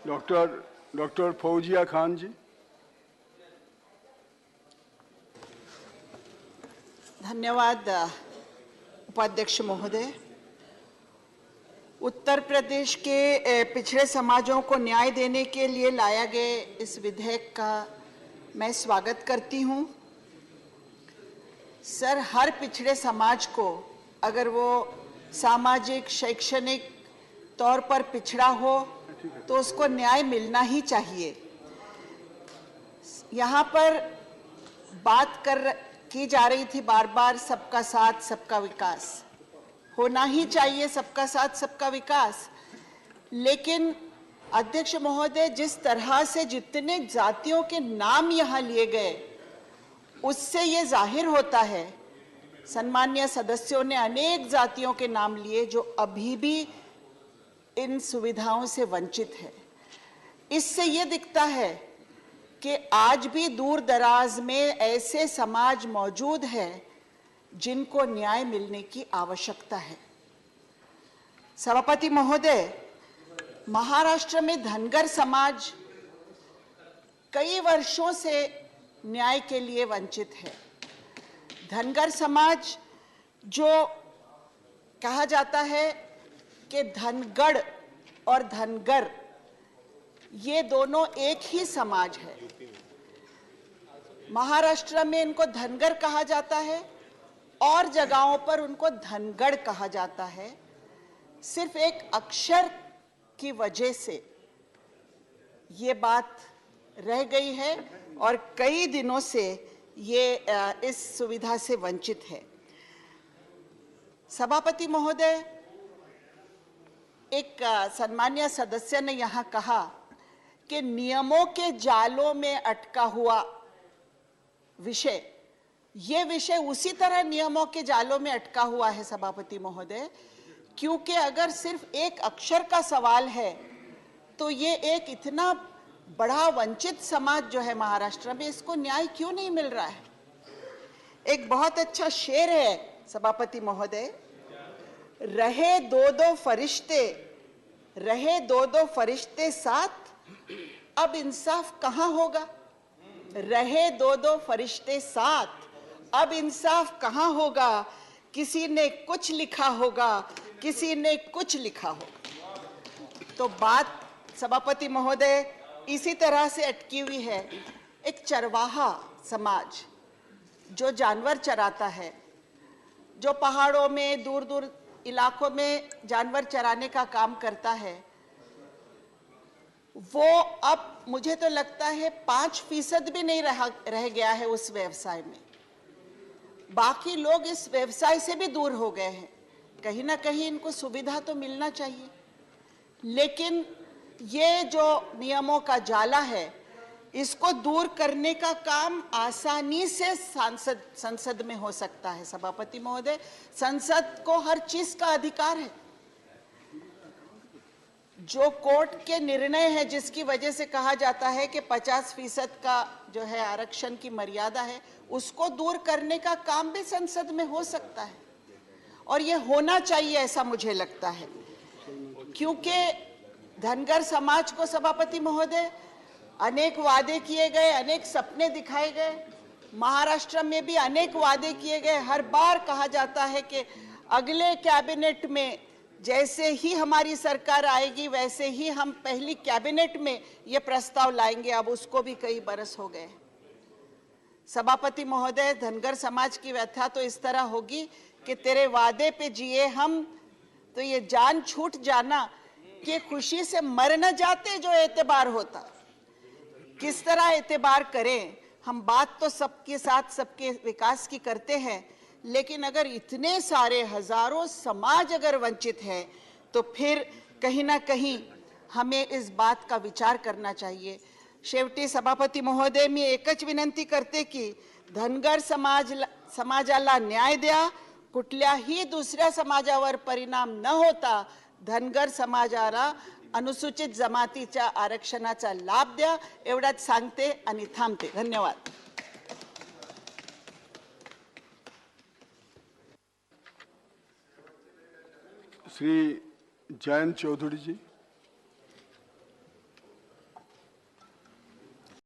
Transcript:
Doctor Fauzia Khan जी। धन्यवाद उपाध्यक्ष महोदय। उत्तर प्रदेश के पिछड़े समाजों को न्याय देने के लिए लाया गया इस विधेयक का मैं स्वागत करती हूं। सर, हर पिछड़े समाज को अगर वो सामाजिक शैक्षणिक तौर पर पिछड़ा हो तो उसको न्याय मिलना ही चाहिए। यहाँ पर बात की जा रही थी बार बार सबका साथ सबका विकास। होना ही चाहिए सबका साथ सबका विकास, लेकिन अध्यक्ष महोदय, जिस तरह से जितने जातियों के नाम यहाँ लिए गए उससे ये जाहिर होता है, सम्मानीय सदस्यों ने अनेक जातियों के नाम लिए जो अभी भी इन सुविधाओं से वंचित है। इससे ये दिखता है कि आज भी दूर दराज में ऐसे समाज मौजूद हैं जिनको न्याय मिलने की आवश्यकता है। सभापति महोदय, महाराष्ट्र में धनगर समाज कई वर्षों से न्याय के लिए वंचित है। धनगर समाज, जो कहा जाता है कि धनगढ़ और धनगर ये दोनों एक ही समाज है। महाराष्ट्र में इनको धनगर कहा जाता है और जगहों पर उनको धनगढ़ कहा जाता है। सिर्फ एक अक्षर की वजह से ये बात रह गई है और कई दिनों से ये इस सुविधा से वंचित है। सभापति महोदय, एक सम्मानीय सदस्य ने यहाँ कहा कि नियमों के जालों में अटका हुआ विषय, ये विषय उसी तरह नियमों के जालों में अटका हुआ है सभापति महोदय, क्योंकि अगर सिर्फ एक अक्षर का सवाल है तो ये एक इतना बड़ा वंचित समाज जो है महाराष्ट्र में, इसको न्याय क्यों नहीं मिल रहा है। एक बहुत अच्छा शेर है सभापति महोदय, रहे दो दो फरिश्ते साथ, अब इंसाफ कहां होगा। रहे दो फरिश्ते साथ, अब इंसाफ कहां होगा। किसी ने कुछ लिखा होगा, किसी ने कुछ लिखा होगा। तो बात सभापति महोदय इसी तरह से अटकी हुई है। एक चरवाहा समाज जो जानवर चराता है, जो पहाड़ों में दूर दूर इलाकों में जानवर चराने का काम करता है, वो अब मुझे तो लगता है 5% भी नहीं रह गया है उस व्यवसाय में। बाकी लोग इस व्यवसाय से भी दूर हो गए हैं। कहीं ना कहीं इनको सुविधा तो मिलना चाहिए, लेकिन ये जो नियमों का जाला है इसको दूर करने का काम आसानी से संसद में हो सकता है। सभापति महोदय, संसद को हर चीज का अधिकार है। जो कोर्ट के निर्णय है जिसकी वजह से कहा जाता है कि 50% का जो है आरक्षण की मर्यादा है, उसको दूर करने का काम भी संसद में हो सकता है और ये होना चाहिए, ऐसा मुझे लगता है। क्योंकि धनगर समाज को सभापति महोदय अनेक वादे किए गए, अनेक सपने दिखाए गए। महाराष्ट्र में भी अनेक वादे किए गए। हर बार कहा जाता है कि अगले कैबिनेट में जैसे ही हमारी सरकार आएगी वैसे ही हम पहली कैबिनेट में ये प्रस्ताव लाएंगे। अब उसको भी कई बरस हो गए। सभापति महोदय, धनगर समाज की व्यथा तो इस तरह होगी कि तेरे वादे पे जिए हम, तो ये जान छूट जाना कि खुशी से मर न जाते जो एतबार होता। किस तरह एतबार करें हम। बात तो सबके साथ सबके विकास की करते हैं, लेकिन अगर इतने सारे हजारों समाज अगर वंचित है तो फिर कहीं ना कहीं हमें इस बात का विचार करना चाहिए। शेवटी सभापती महोदय, मी एकच विनंती करते की धनगर समाजाला न्याय द्या, कुठल्याही दुसऱ्या समाजावर परिणाम न होता धनगर समाजाला अनुसूचित जमातीच्या आरक्षणाचा लाभ द्या, एवढाच सांगते आणि थांबते। धन्यवाद। श्री जयंत चौधरी जी,